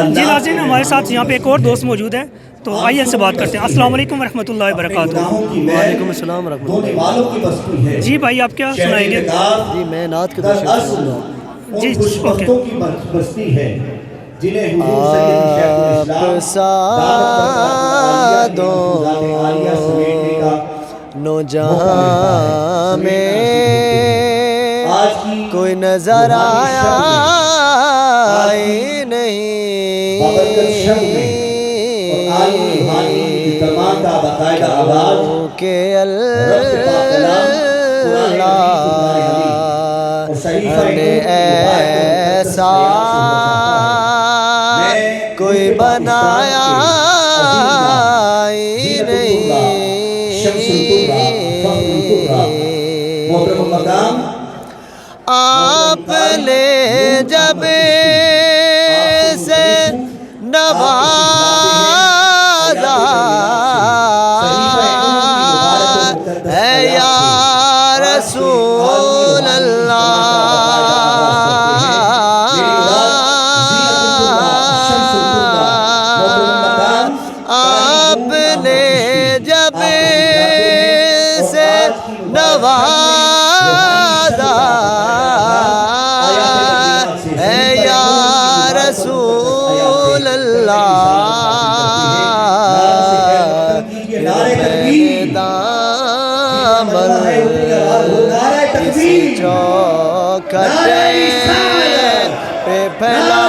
جی ناظرین، ہمارے ساتھ یہاں پہ ایک اور دوست موجود ہے، تو آئیے ان سے بات کرتے ہیں۔ السلام علیکم ورحمۃ اللہ وبرکاتہ۔ وعلیکم السلام ورحمۃ اللہ۔ جی بھائی، آپ کیا سنائیں گے؟ جی میں نعت کے درشن سنوں گا۔ جی اوکے۔ آپ سادوں جہاں میں کوئی نظر آیا ہی نہیں کہ اللہ نے ایسا کوئی بنایا ہی نہیں۔ آپ نے جب سے نوازا ہے یا رسول اللہ، آپ نے جب سے نوازا ہے یا رسول اللہ، دامن کسی چوکھٹ پہ پھیلا